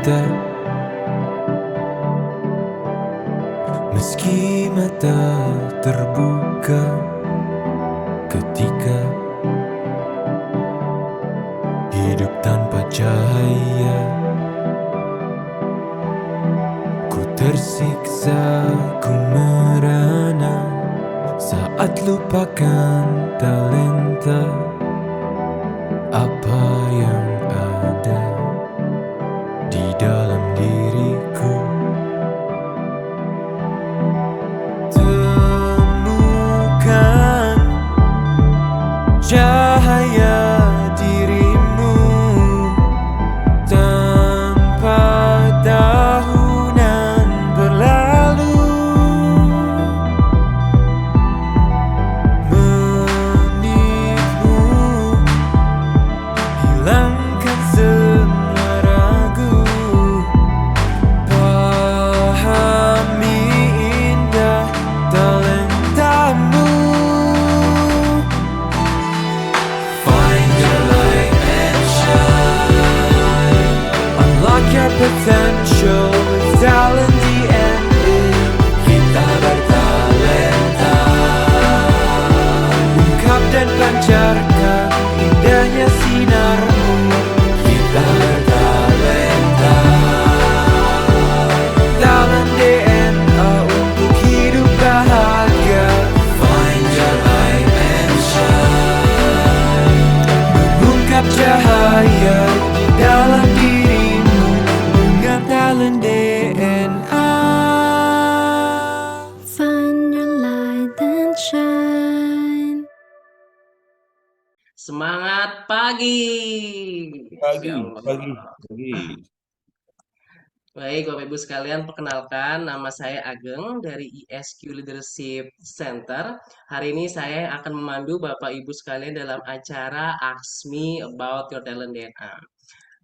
kita, meski mata terbuka ketika hidup tanpa cahaya. Ku tersiksa, ku merana saat lupakan talenta apa yang ada di dalam diriku. Temukan cahaya dirimu tanpa tahunan berlalu, menitmu hilangkan semua ragu, pahami indah talentamu. Find your light and shine, unlock your potential with talent DNA. Kita bertalenta, ungkap dan pancarkan indahnya sinarmu. Kita bertalenta, talent DNA untuk hidup bahagia. Find your light and shine, mengungkap cahaya di dalam dirimu dengan talent DNA. Find your light and shine. Semangat pagi. Pagi. Baik, Bapak Ibu sekalian, perkenalkan nama saya Ageng dari ISQ Leadership Center. Hari ini saya akan memandu Bapak Ibu sekalian dalam acara Ask Me About Your Talent DNA.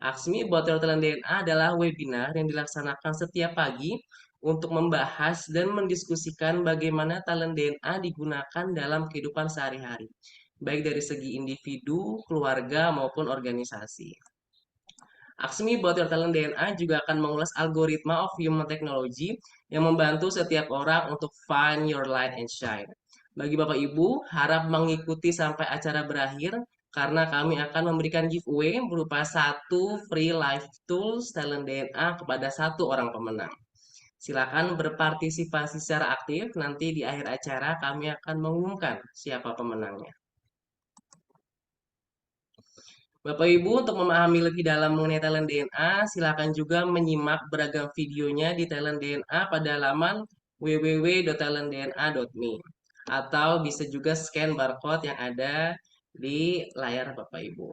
Ask Me About Your Talent DNA adalah webinar yang dilaksanakan setiap pagi untuk membahas dan mendiskusikan bagaimana talent DNA digunakan dalam kehidupan sehari-hari, baik dari segi individu, keluarga, maupun organisasi. Ask Me About Your Talent DNA juga akan mengulas algoritma of human technology yang membantu setiap orang untuk find your light and shine. Bagi Bapak Ibu, harap mengikuti sampai acara berakhir karena kami akan memberikan giveaway berupa 1 free live tools talent DNA kepada 1 orang pemenang. Silakan berpartisipasi secara aktif, nanti di akhir acara kami akan mengumumkan siapa pemenangnya. Bapak Ibu, untuk memahami lebih dalam mengenai talent DNA, silakan juga menyimak beragam videonya di talent DNA pada laman www.talentdna.me atau bisa juga scan barcode yang ada di layar Bapak Ibu.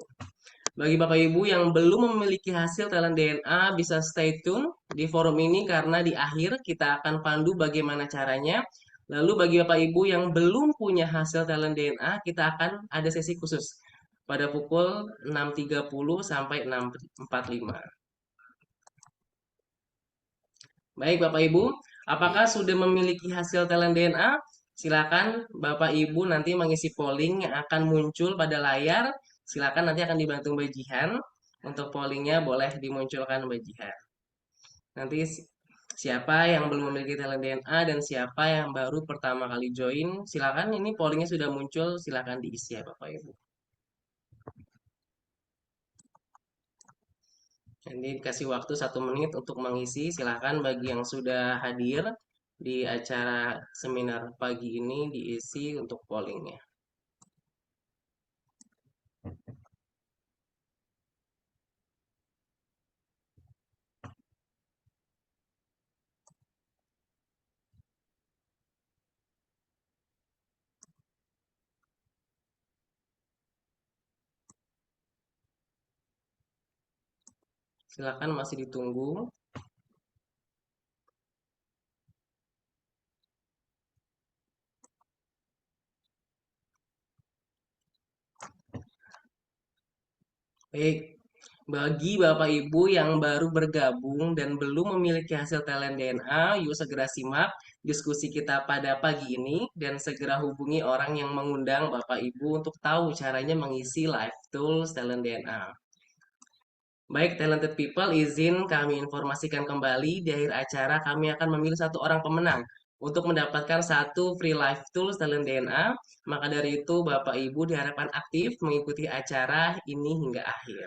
Bagi Bapak Ibu yang belum memiliki hasil talent DNA, bisa stay tune di forum ini karena di akhir kita akan pandu bagaimana caranya. Lalu bagi Bapak Ibu yang belum punya hasil talent DNA, kita akan ada sesi khusus pada pukul 6.30 sampai 6.45. Baik Bapak Ibu, apakah sudah memiliki hasil talent DNA? Silakan Bapak Ibu nanti mengisi polling yang akan muncul pada layar. Silakan nanti akan dibantu Mbak Jihan. Untuk pollingnya boleh dimunculkan Mbak Jihan. Nanti siapa yang belum memiliki talent DNA dan siapa yang baru pertama kali join, silakan ini pollingnya sudah muncul, silakan diisi ya Bapak Ibu. Jadi kasih waktu 1 menit untuk mengisi. Silakan bagi yang sudah hadir di acara seminar pagi ini diisi untuk pollingnya. Silakan masih ditunggu. Baik, bagi Bapak Ibu yang baru bergabung dan belum memiliki hasil talent DNA, yuk segera simak diskusi kita pada pagi ini dan segera hubungi orang yang mengundang Bapak Ibu untuk tahu caranya mengisi live tools talent DNA. Baik, talented people, izin kami informasikan kembali di akhir acara kami akan memilih satu orang pemenang untuk mendapatkan satu free live tools talent DNA. Maka dari itu, Bapak Ibu diharapkan aktif mengikuti acara ini hingga akhir.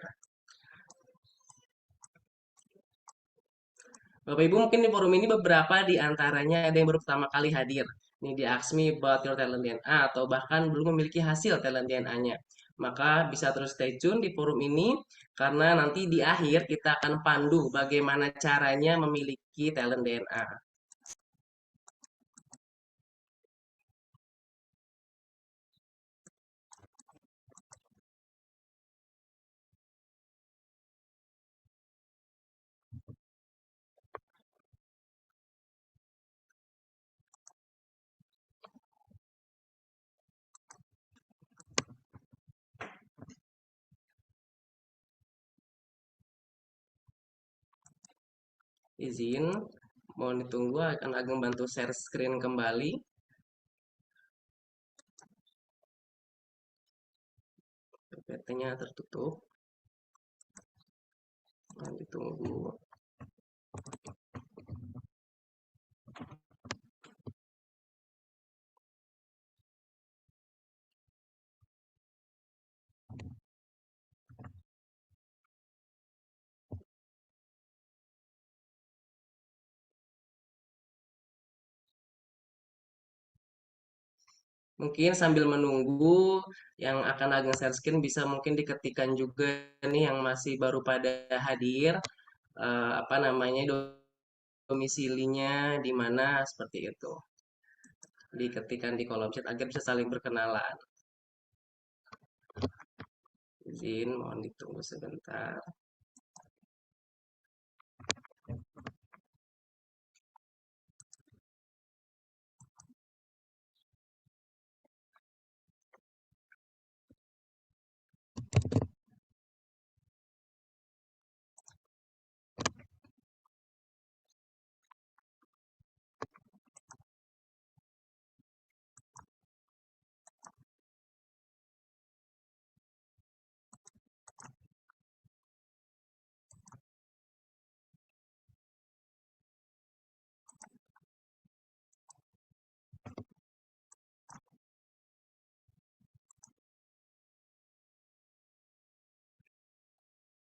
Bapak Ibu mungkin di forum ini beberapa di antaranya ada yang baru pertama kali hadir. Nih di Ask Me About Your Talent DNA atau bahkan belum memiliki hasil talent DNA-nya. Maka bisa terus stay tune di forum ini karena nanti di akhir kita akan pandu bagaimana caranya memiliki talent DNA. Izin, mohon ditunggu akan Ageng bantu share screen kembali. PPT-nya tertutup. Mohon ditunggu. Mungkin sambil menunggu yang akan Ageng share screen bisa mungkin diketikkan juga nih yang masih baru pada hadir apa namanya domisilinya di mana seperti itu. Diketikkan di kolom chat agar bisa saling berkenalan. Izin mohon ditunggu sebentar.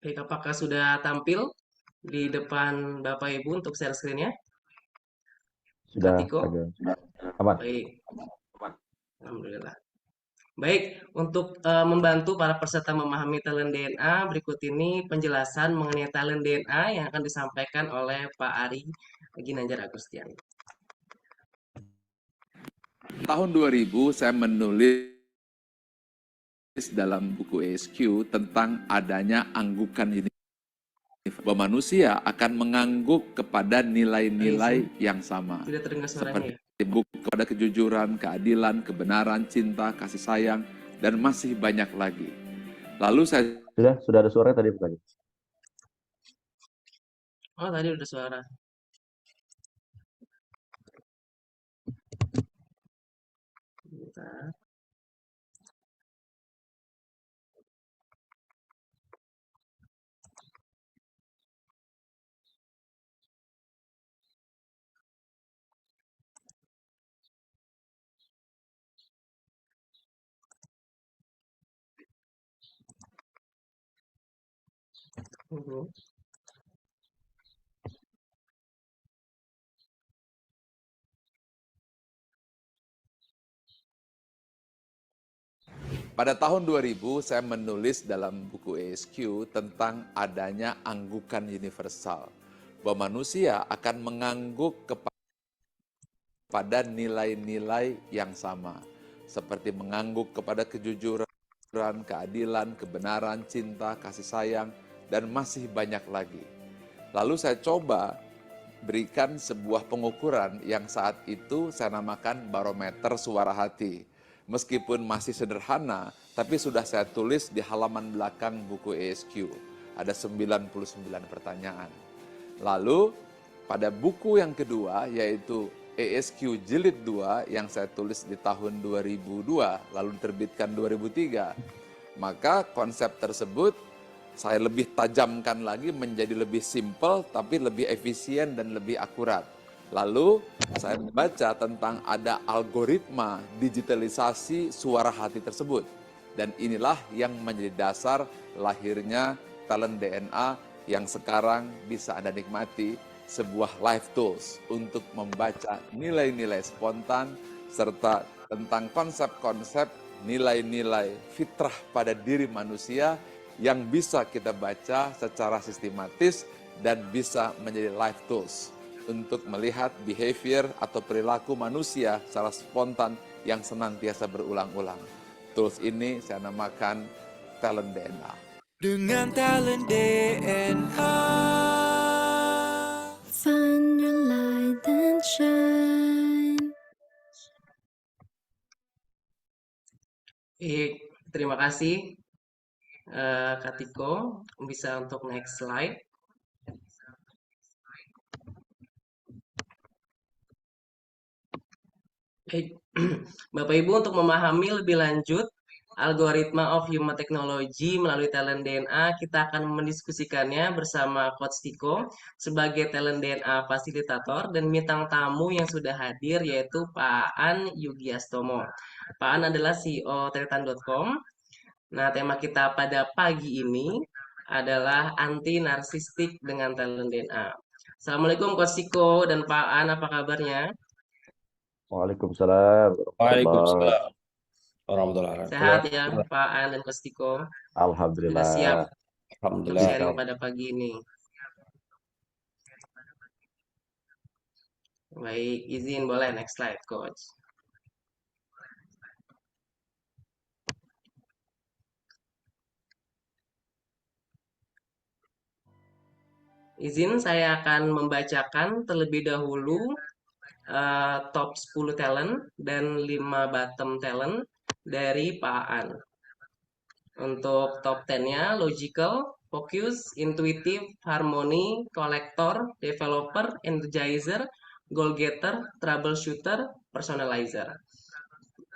Baik, apakah sudah tampil di depan Bapak Ibu untuk share screen-nya? Kak Sudah Tiko? agak aman. Baik, alhamdulillah. Baik, untuk membantu para peserta memahami talent DNA, berikut ini penjelasan mengenai talent DNA yang akan disampaikan oleh Pak Ari Ginanjar Agustian. Tahun 2000 saya menulis dalam buku ESQ tentang adanya anggukan ini. Bahwa manusia akan mengangguk kepada nilai-nilai yang sama. Tidak terdengar suaranya ya? Seperti bukti kepada kejujuran, keadilan, kebenaran, cinta, kasih sayang, dan masih banyak lagi. Lalu saya Sudah ada suara tadi bukan? Oh, tadi udah suara. Bentar. Mhm. pada tahun 2000 saya menulis dalam buku ESQ tentang adanya anggukan universal. Bahwa manusia akan mengangguk kepada nilai-nilai yang sama. Seperti mengangguk kepada kejujuran, keadilan, kebenaran, cinta, kasih sayang, dan masih banyak lagi. Lalu saya coba berikan sebuah pengukuran yang saat itu saya namakan barometer suara hati. Meskipun masih sederhana, tapi sudah saya tulis di halaman belakang buku ESQ. Ada 99 pertanyaan. Lalu pada buku yang kedua yaitu ESQ Jilid 2 yang saya tulis di tahun 2002, lalu diterbitkan 2003. Maka konsep tersebut saya lebih tajamkan lagi menjadi lebih simple, tapi lebih efisien dan lebih akurat. Lalu saya membaca tentang ada algoritma digitalisasi suara hati tersebut. Dan inilah yang menjadi dasar lahirnya Talent DNA yang sekarang bisa Anda nikmati, sebuah live tools untuk membaca nilai-nilai spontan serta tentang konsep-konsep nilai-nilai fitrah pada diri manusia yang bisa kita baca secara sistematis dan bisa menjadi live tools untuk melihat behavior atau perilaku manusia secara spontan yang senantiasa berulang-ulang. Tools ini saya namakan Talent DNA. Dengan Talent DNA. Find your light and shine. Terima kasih Kak Tiko. Bisa untuk next slide. Bapak Ibu, untuk memahami lebih lanjut algoritma of human technology melalui Talent DNA, kita akan mendiskusikannya bersama Coach Tiko sebagai Talent DNA fasilitator dan bintang tamu yang sudah hadir yaitu Pak Aan Yugiastomo. Pak Aan adalah CEO Tretan.com. Nah, tema kita pada pagi ini adalah anti narsistik dengan Talent DNA. Assalamualaikum Coach Tiko dan Pak Aan, apa kabarnya? Waalaikumsalam warahmatullahi. Waalaikumsalam warahmatullahi Sehat wabarakatuh. ya Pak Aan dan Coach Tiko? Sudah Alhamdulillah. siap untuk Alhamdulillah. sharing pada pagi ini. Baik, izin boleh next slide, Coach. Izin saya akan membacakan terlebih dahulu top 10 talent dan 5 bottom talent dari Pak Aan. Untuk top 10-nya logical, focus, intuitive, harmony, collector, developer, energizer, goal getter, troubleshooter, personalizer.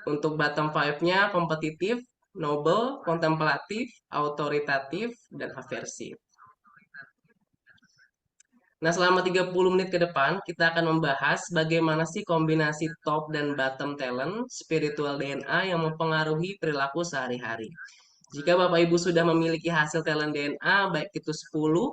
Untuk bottom 5-nya kompetitif, noble, kontemplatif, autoritatif, dan aversif. Nah, selama 30 menit ke depan, kita akan membahas bagaimana sih kombinasi top dan bottom talent spiritual DNA yang mempengaruhi perilaku sehari-hari. Jika Bapak Ibu sudah memiliki hasil talent DNA, baik itu 10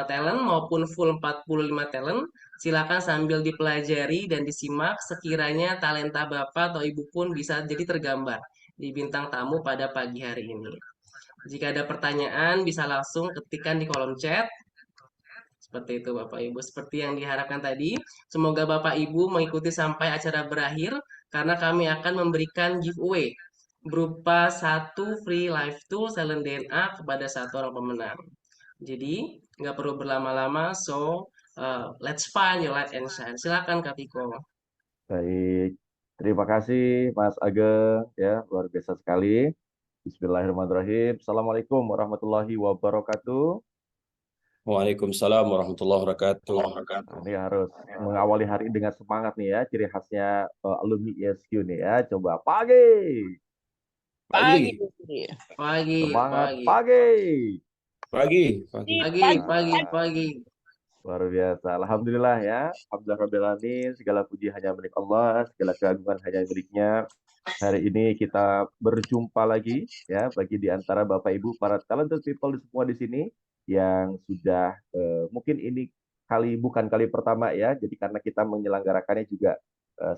talent maupun full 45 talent, silakan sambil dipelajari dan disimak sekiranya talenta Bapak atau Ibu pun bisa jadi tergambar di bintang tamu pada pagi hari ini. Jika ada pertanyaan, bisa langsung ketikkan di kolom chat. Seperti itu Bapak Ibu, seperti yang diharapkan tadi. Semoga Bapak Ibu mengikuti sampai acara berakhir karena kami akan memberikan giveaway berupa 1 free live tool Talent DNA kepada 1 orang pemenang. Jadi nggak perlu berlama-lama, so let's find your light and shine. Silakan Kak Tiko. Baik, terima kasih Mas Ageng, ya luar biasa sekali. Bismillahirrahmanirrahim. Assalamualaikum warahmatullahi wabarakatuh. Waalaikumsalam warahmatullahi wabarakatuh. Nah, ini harus mengawali hari dengan semangat nih ya, ciri khasnya alumni ISQ nih ya. Coba pagi, Pagi, Pagi, semangat pagi, pagi. pagi, pagi. Luar biasa. Alhamdulillah ya. Alhamdulillah Rabbil Alamin. Segala puji hanya milik Allah, segala keagungan hanya miliknya. Hari ini kita berjumpa lagi ya bagi di antara Bapak Ibu para talented people semua di sini yang sudah mungkin ini bukan kali pertama ya. Jadi karena kita menyelenggarakannya juga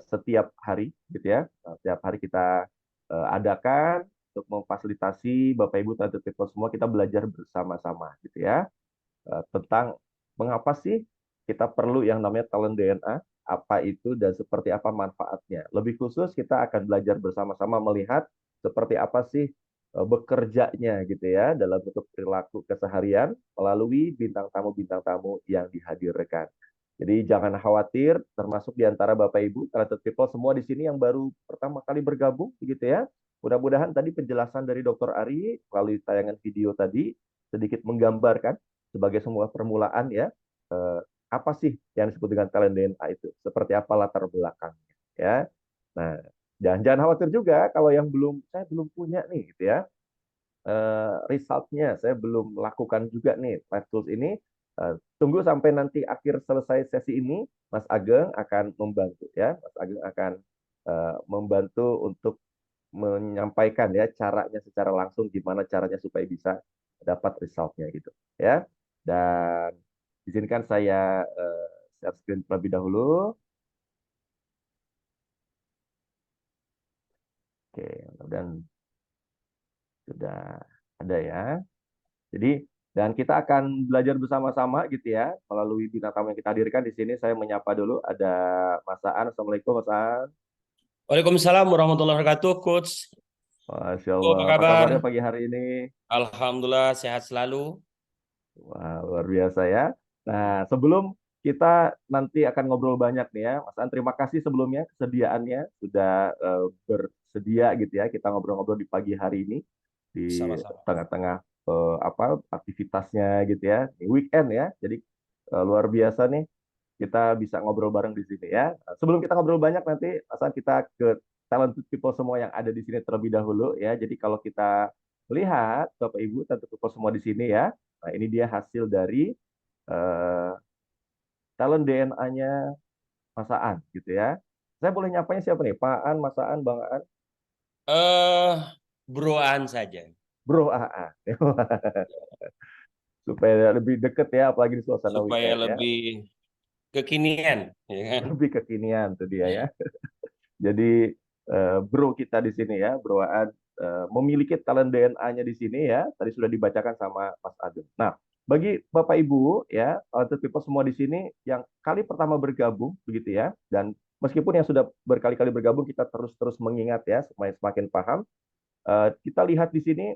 setiap hari gitu ya. Setiap hari kita adakan untuk memfasilitasi Bapak Ibu talented people semua kita belajar bersama-sama gitu ya. Tentang mengapa sih kita perlu yang namanya talent DNA, apa itu dan seperti apa manfaatnya. Lebih khusus kita akan belajar bersama-sama melihat seperti apa sih bekerjanya gitu ya dalam bentuk perilaku keseharian melalui bintang tamu yang dihadirkan. Jadi jangan khawatir, termasuk di antara Bapak Ibu talented people semua di sini yang baru pertama kali bergabung gitu ya. Mudah-mudahan tadi penjelasan dari Dr. Ari melalui tayangan video tadi sedikit menggambarkan sebagai sebuah permulaan ya, apa sih yang disebut dengan talent DNA itu, seperti apa latar belakangnya ya. Nah, jangan khawatir juga kalau yang saya belum punya nih gitu ya. resultnya. Saya belum melakukan juga nih live tools ini. Tunggu sampai nanti akhir selesai sesi ini, Mas Ageng akan membantu ya. Mas Ageng akan membantu untuk menyampaikan ya caranya secara langsung, gimana caranya supaya bisa dapat resultnya gitu ya. Dan izinkan saya share screen terlebih dahulu. Oke, dan sudah ada ya. Jadi, dan kita akan belajar bersama-sama gitu ya, melalui bintang tamu yang kita hadirkan di sini. Saya menyapa dulu, ada Mas Aan. Assalamualaikum, Mas Aan. Waalaikumsalam warahmatullahi wabarakatuh, Coach. Masya Apa Allah. Apa kabar? kabarnya pagi hari ini? Alhamdulillah sehat selalu. Wah, luar biasa ya. Nah, sebelum kita nanti akan ngobrol banyak nih ya, Mas Aan, terima kasih sebelumnya kesediaannya sudah bersedia gitu ya, kita ngobrol-ngobrol di pagi hari ini di Sama-sama. tengah-tengah apa aktivitasnya gitu ya, di weekend ya. Jadi luar biasa nih kita bisa ngobrol bareng di sini ya. Sebelum kita ngobrol banyak nanti, Mas Aan, kita ke talented people semua yang ada di sini terlebih dahulu ya. Jadi kalau kita melihat Bapak Ibu talented people semua di sini ya. Nah, ini dia hasil dari eh, talent DNA-nya Mas Aan gitu ya. Saya boleh nyapanya siapa nih? Pak Aan, Mas Aan, Bang Aan, Eh, Broan saja. Bro Aan. Supaya lebih deket ya, apalagi di suasana Supaya weekend ya. lebih kekinian, ya kan? Lebih kekinian tuh dia ya. Jadi bro kita di sini ya, Bro Aan memiliki talent DNA-nya di sini ya. Tadi sudah dibacakan sama Mas Ageng. Nah, bagi Bapak Ibu ya, talented people semua di sini yang kali pertama bergabung begitu ya, dan meskipun yang sudah berkali-kali bergabung kita terus-terus mengingat ya, supaya semakin paham. Kita lihat di sini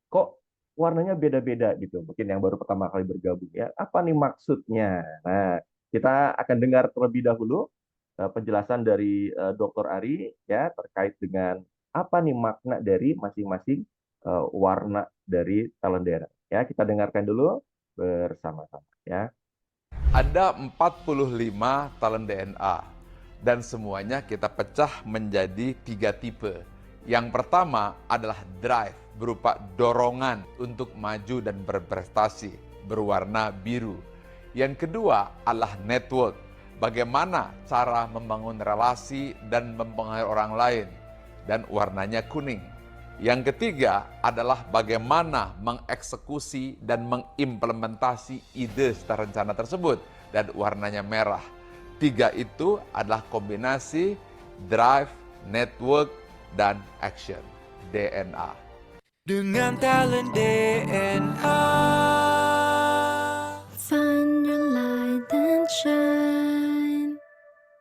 kok warnanya beda-beda gitu. Mungkin yang baru pertama kali bergabung ya. Apa nih maksudnya? Nah, kita akan dengar terlebih dahulu penjelasan dari Dr. Ari ya terkait dengan apa nih makna dari masing-masing warna dari talent daerah. Ya, kita dengarkan dulu bersama-sama ya. Ada 45 talent DNA dan semuanya kita pecah menjadi 3 tipe. Yang pertama adalah drive, berupa dorongan untuk maju dan berprestasi, berwarna biru. Yang kedua adalah network, bagaimana cara membangun relasi dan mempengaruhi orang lain, dan warnanya kuning. Yang ketiga adalah bagaimana mengeksekusi dan mengimplementasi ide serta rencana tersebut, dan warnanya merah. Tiga itu adalah kombinasi drive, network, dan action, DNA. Dengan talent DNA. Find your light and shine.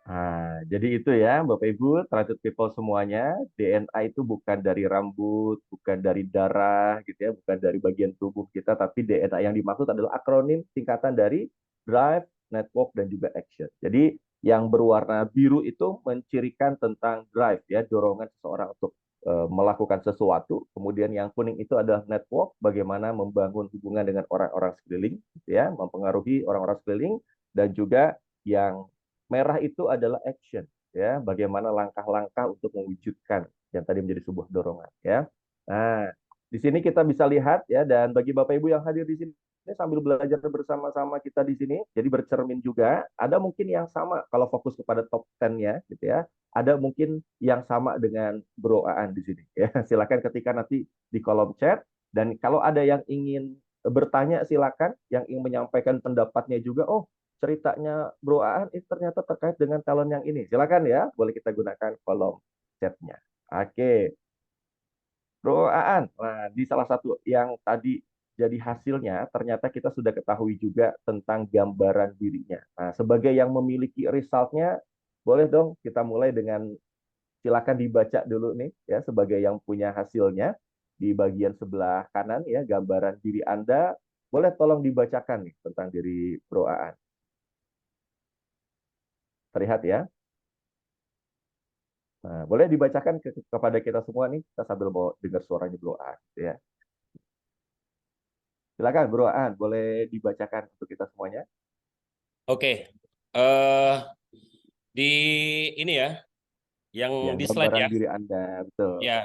Nah, jadi itu ya, Bapak Ibu, talented people semuanya, DNA itu bukan dari rambut, bukan dari darah, gitu ya, bukan dari bagian tubuh kita, tapi DNA yang dimaksud adalah akronim singkatan dari drive, network, dan juga action. Jadi yang berwarna biru itu mencirikan tentang drive, ya, dorongan seseorang untuk melakukan sesuatu. Kemudian yang kuning itu adalah network, bagaimana membangun hubungan dengan orang-orang sekeliling, gitu ya, mempengaruhi orang-orang sekeliling, dan juga yang merah itu adalah action, ya, bagaimana langkah-langkah untuk mewujudkan yang tadi menjadi sebuah dorongan, ya. Nah, di sini kita bisa lihat ya, dan bagi Bapak Ibu yang hadir di sini sambil belajar bersama-sama kita di sini, jadi bercermin juga, ada mungkin yang sama kalau fokus kepada top 10-nya gitu ya. Ada mungkin yang sama dengan Bro Aan di sini ya. Silakan ketika nanti di kolom chat, dan kalau ada yang ingin bertanya silakan, yang ingin menyampaikan pendapatnya juga, oh ceritanya Bro Aan itu ternyata terkait dengan talent yang ini. Silakan ya, boleh kita gunakan kolom chatnya. Oke, Bro Aan, nah, di salah satu yang tadi jadi hasilnya, ternyata kita sudah ketahui juga tentang gambaran dirinya. Nah, sebagai yang memiliki resultnya, boleh dong kita mulai dengan silakan dibaca dulu nih, ya, sebagai yang punya hasilnya di bagian sebelah kanan ya, gambaran diri Anda. Boleh tolong dibacakan nih tentang diri Bro Aan. Terlihat ya. Nah, boleh dibacakan kepada kita semua nih, kita sambil mau dengar suaranya Bro Aan, gitu ya. Silakan Bro Aan, boleh dibacakan untuk kita semuanya. Oke. Eh di ini ya, yang Yang di slide gambaran ya. diri Anda, betul. Ya.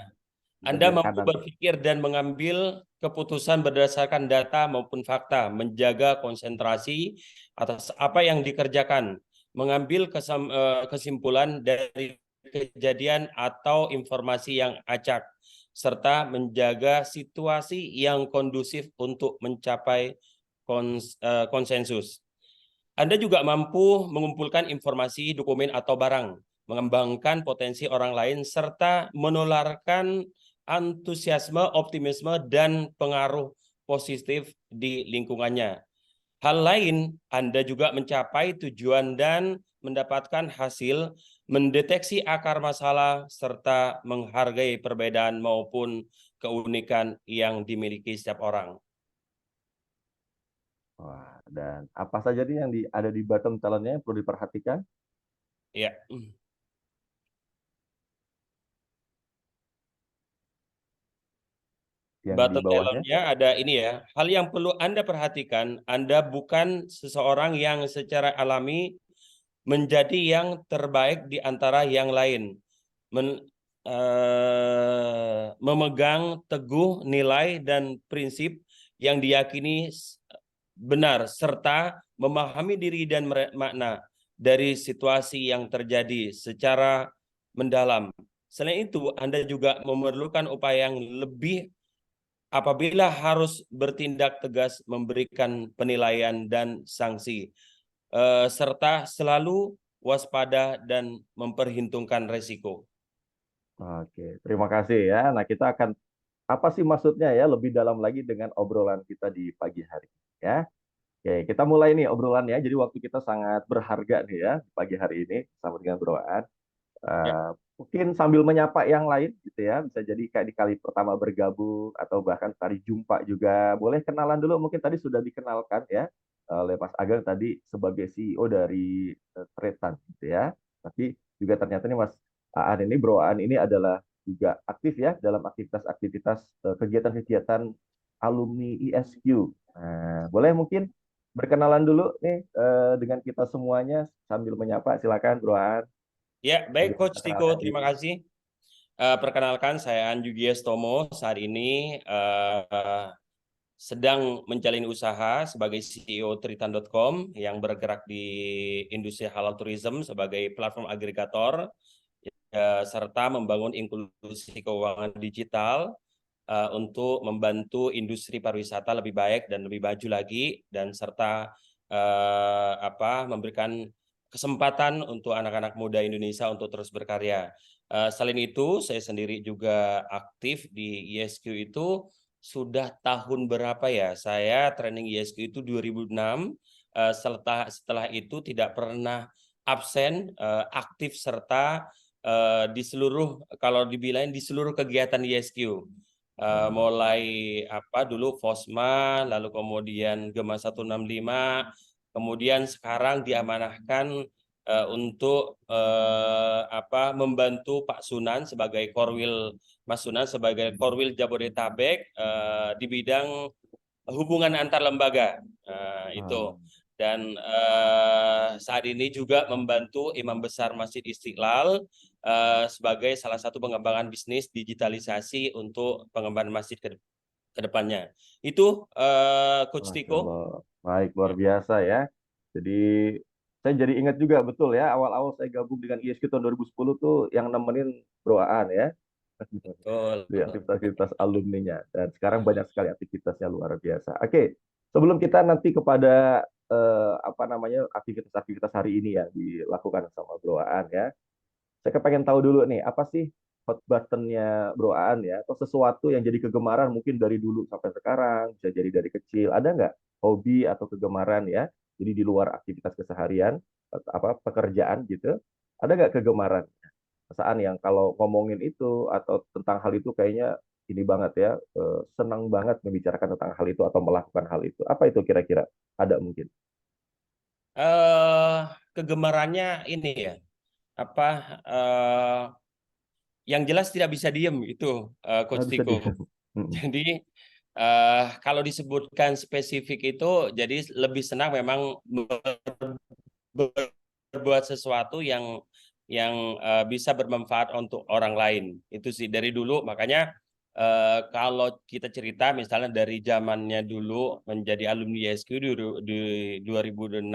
Anda bagian mampu kanan. berpikir dan mengambil keputusan berdasarkan data maupun fakta, menjaga konsentrasi atas apa yang dikerjakan, mengambil kesimpulan dari kejadian atau informasi yang acak, serta menjaga situasi yang kondusif untuk mencapai konsensus. Anda juga mampu mengumpulkan informasi, dokumen, atau barang, mengembangkan potensi orang lain, serta menularkan antusiasme, optimisme, dan pengaruh positif di lingkungannya. Hal lain, Anda juga mencapai tujuan dan mendapatkan hasil, mendeteksi akar masalah, serta menghargai perbedaan maupun keunikan yang dimiliki setiap orang. Wah, dan apa saja nih yang ada di bottom talentnya yang perlu diperhatikan? Ya. Yang di Bottom bawahnya? talentnya ada ini ya. Hal yang perlu Anda perhatikan, Anda bukan seseorang yang secara alami menjadi yang terbaik di antara yang lain. Memegang teguh nilai dan prinsip yang diyakini benar, serta memahami diri dan makna dari situasi yang terjadi secara mendalam. Selain itu, Anda juga memerlukan upaya yang lebih apabila harus bertindak tegas, memberikan penilaian dan sanksi, serta selalu waspada dan memperhitungkan resiko. Oke, terima kasih ya. Nah, kita akan apa sih maksudnya ya lebih dalam lagi dengan obrolan kita di pagi hari ya. Oke, kita mulai nih obrolannya. Jadi waktu kita sangat berharga nih ya pagi hari ini sama dengan Broan. Ya. Mungkin sambil menyapa yang lain gitu ya, bisa jadi kayak di kali pertama bergabung atau bahkan tadi jumpa juga. Boleh kenalan dulu, mungkin tadi sudah dikenalkan ya oleh Mas Ageng tadi sebagai CEO dari Tretan gitu ya. Tapi juga ternyata nih Mas Aan ini, Bro Aan ini adalah juga aktif ya dalam aktivitas-aktivitas kegiatan-kegiatan alumni ISQ. Nah, boleh mungkin berkenalan dulu nih dengan kita semuanya sambil menyapa, silakan Bro Aan. Ya, baik Coach Tiko, Perkenalkan terima diri. kasih. Perkenalkan, saya Anju Tomo. Saat ini sedang menjalin usaha sebagai CEO Tritan.com yang bergerak di industri halal tourism sebagai platform agregator, serta membangun inklusi keuangan digital untuk membantu industri pariwisata lebih baik dan lebih maju lagi, dan serta memberikan kesempatan untuk anak-anak muda Indonesia untuk terus berkarya. Selain itu, saya sendiri juga aktif di ISQ itu sudah tahun berapa ya? Saya training ISQ itu 2006. Setelah itu tidak pernah absen, aktif serta di seluruh, kalau dibilang di seluruh kegiatan ISQ. Mulai dulu Fosma, lalu kemudian Gema 165, kemudian sekarang diamanahkan untuk membantu Pak Sunan sebagai Korwil, Mas Sunan sebagai Korwil Jabodetabek di bidang hubungan antar lembaga. Itu. Dan saat ini juga membantu Imam Besar Masjid Istiqlal sebagai salah satu pengembangan bisnis digitalisasi untuk pengembangan masjid ke depannya. Itu Coach Masya Tiko. Allah. Baik, luar biasa ya. Jadi saya jadi ingat juga betul ya, awal-awal saya gabung dengan ISQ tahun 2010 tuh yang nemenin Bro Aan ya. Betul. Di aktivitas-aktivitas alumninya. Dan sekarang banyak sekali aktivitasnya luar biasa. Oke, sebelum kita nanti kepada aktivitas-aktivitas hari ini yang dilakukan sama Bro Aan ya. Saya kepengen tahu dulu nih, apa sih hot button-nya Bro Aan ya, atau sesuatu yang jadi kegemaran mungkin dari dulu sampai sekarang, bisa jadi dari kecil. Ada nggak hobi atau kegemaran ya? Jadi di luar aktivitas keseharian, pekerjaan gitu, ada nggak kegemaran? Perasaan yang kalau ngomongin itu atau tentang hal itu kayaknya ini banget ya, senang banget membicarakan tentang hal itu atau melakukan hal itu. Apa itu kira-kira? Ada mungkin? Kegemarannya ini ya, yang jelas tidak bisa diem itu Coach Bisa di. Tiko. Jadi kalau disebutkan spesifik itu, jadi lebih senang memang berbuat sesuatu yang bisa bermanfaat untuk orang lain. Itu sih dari dulu, makanya Kalau kita cerita misalnya dari zamannya dulu menjadi alumni ISQ di 2006,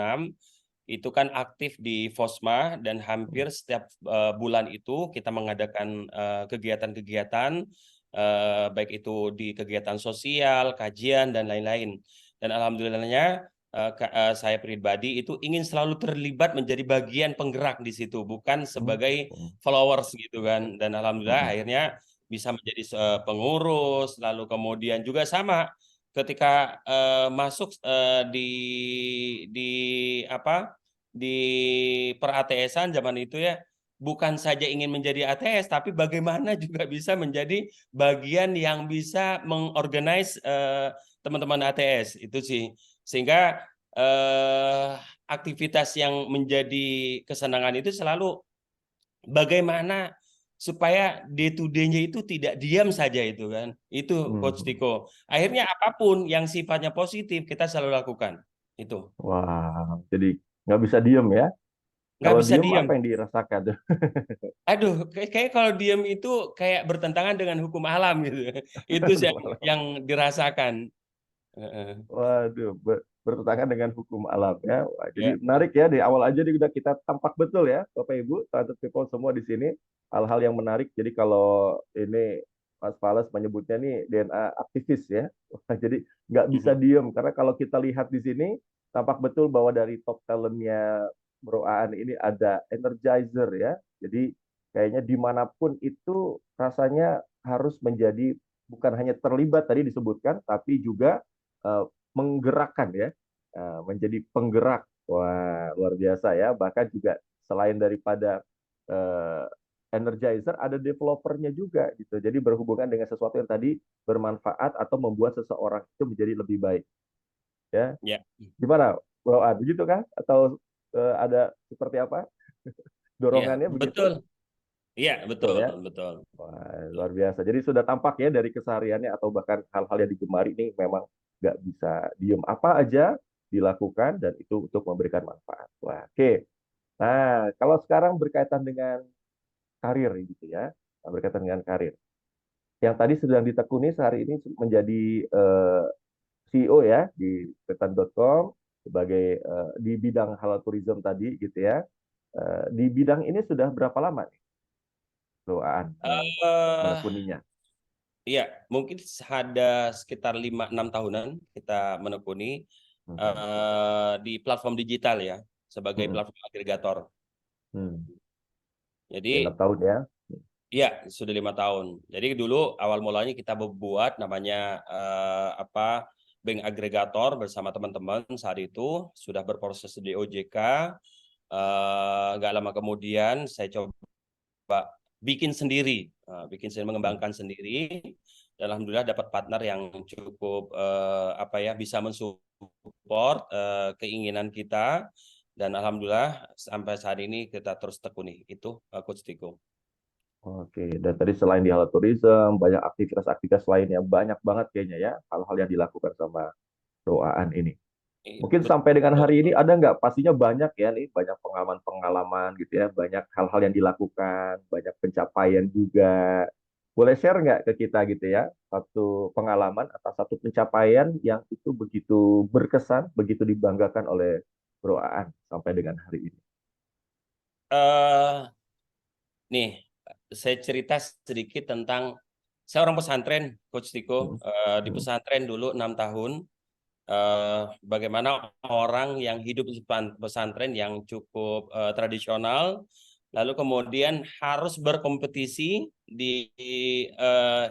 itu kan aktif di Fosma dan hampir setiap bulan itu kita mengadakan kegiatan-kegiatan, baik itu di kegiatan sosial, kajian, dan lain-lain. Dan alhamdulillahnya saya pribadi itu ingin selalu terlibat menjadi bagian penggerak di situ, bukan sebagai followers gitu kan. Dan alhamdulillah akhirnya bisa menjadi pengurus, lalu kemudian juga sama ketika masuk di apa di per-ATS-an zaman itu ya, bukan saja ingin menjadi ATS, tapi bagaimana juga bisa menjadi bagian yang bisa mengorganize teman-teman ATS itu sih, sehingga aktivitas yang menjadi kesenangan itu selalu bagaimana supaya day to day-nya itu tidak diam saja itu kan. Itu Coach Tiko. Akhirnya apapun yang sifatnya positif kita selalu lakukan. Itu. Wah, jadi nggak bisa diem ya. Nggak Kalau bisa diem diam. apa yang dirasakan tuh? Aduh, kayak kalau diam itu kayak bertentangan dengan hukum alam gitu. Itu sih yang dirasakan. Waduh, bertentangan dengan hukum alam ya. Wah, Ya. jadi menarik ya, di awal aja udah kita tampak betul ya, Bapak Ibu, talented people semua di sini, hal-hal yang menarik. Jadi kalau ini Mas Fales menyebutnya nih DNA aktivis ya. Wah, jadi nggak bisa diem, karena kalau kita lihat di sini, tampak betul bahwa dari top talentnya Bro Aan ini ada energizer ya. Jadi kayaknya dimanapun itu rasanya harus menjadi, bukan hanya terlibat tadi disebutkan, tapi juga menggerakkan ya, menjadi penggerak. Wah, luar biasa ya. Bahkan juga selain daripada energizer, ada developernya juga gitu. Jadi berhubungan dengan sesuatu yang tadi bermanfaat atau membuat seseorang itu menjadi lebih baik. Ya. Ya. Gimana, Bro Ad? Begitu kan? Atau ada seperti apa dorongannya begitu? Betul. Iya, betul, ya? betul. Wah, luar biasa. Jadi sudah tampak ya dari kesehariannya atau bahkan hal-hal yang digemari ini memang nggak bisa diem. Apa aja dilakukan dan itu untuk memberikan manfaat. Wah, oke. Nah, kalau sekarang berkaitan dengan karir gitu ya, berkaitan dengan karir. Yang tadi sedang ditekuni sehari ini menjadi CEO ya di Petan.com sebagai di bidang halal tourism tadi gitu ya. Di bidang ini sudah berapa lama nih, Bro Aan, menekuninya? Iya, mungkin ada sekitar 5-6 tahunan kita menekuni di platform digital ya, sebagai platform agregator. Jadi 6 tahun ya. iya, sudah 5 tahun. Jadi dulu awal mulanya kita membuat namanya bank agregator bersama teman-teman saat itu sudah berproses di OJK. Nggak lama kemudian saya coba bikin sendiri, mengembangkan sendiri. Dan alhamdulillah dapat partner yang cukup bisa mensupport keinginan kita. Dan alhamdulillah sampai saat ini kita terus tekuni. Itu Coach Tiko. Oke, dan tadi selain di halal tourism, banyak aktivitas-aktivitas lain yang banyak banget kayaknya ya, hal-hal yang dilakukan sama Bro Aan ini. Mungkin sampai dengan hari ini ada nggak? Pastinya banyak ya nih, banyak pengalaman-pengalaman gitu ya, banyak hal-hal yang dilakukan, banyak pencapaian juga. Boleh share nggak ke kita gitu ya, satu pengalaman atau satu pencapaian yang itu begitu berkesan, begitu dibanggakan oleh Bro Aan sampai dengan hari ini? Nih, saya cerita sedikit tentang saya orang pesantren, Coach Tiko. Di pesantren dulu 6 tahun. Bagaimana orang yang hidup di pesantren yang cukup tradisional, lalu kemudian harus berkompetisi di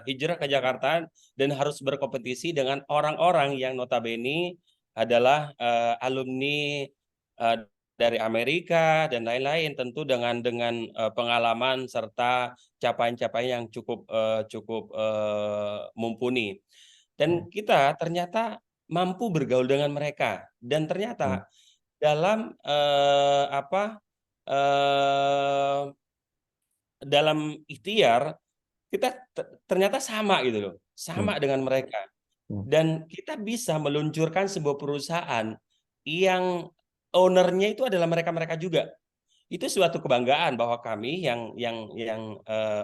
hijrah ke Jakarta dan harus berkompetisi dengan orang-orang yang notabene adalah alumni dari Amerika dan lain-lain, tentu dengan pengalaman serta capaian-capaian yang cukup mumpuni. Dan kita ternyata mampu bergaul dengan mereka, dan ternyata dalam dalam ikhtiar kita ternyata sama gitu loh, sama dengan mereka, dan kita bisa meluncurkan sebuah perusahaan yang ownernya itu adalah mereka-mereka juga, itu suatu kebanggaan bahwa kami yang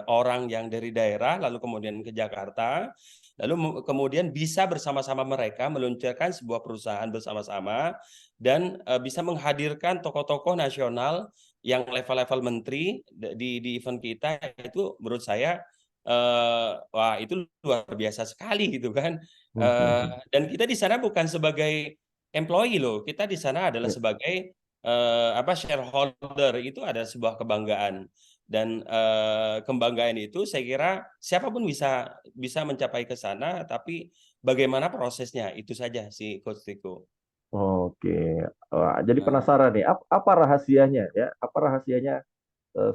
orang yang dari daerah lalu kemudian ke Jakarta, lalu kemudian bisa bersama-sama mereka meluncurkan sebuah perusahaan bersama-sama dan bisa menghadirkan tokoh-tokoh nasional yang level-level menteri di event kita. Itu menurut saya wah itu luar biasa sekali gitu kan. Dan kita di sana bukan sebagai employee loh, kita di sana adalah Ya. sebagai shareholder. Itu ada sebuah kebanggaan, dan kebanggaan itu saya kira siapapun bisa mencapai ke sana, tapi bagaimana prosesnya itu saja sih Coach Tiko. Oke. Wah, jadi Nah, penasaran nih, apa rahasianya ya? Apa rahasianya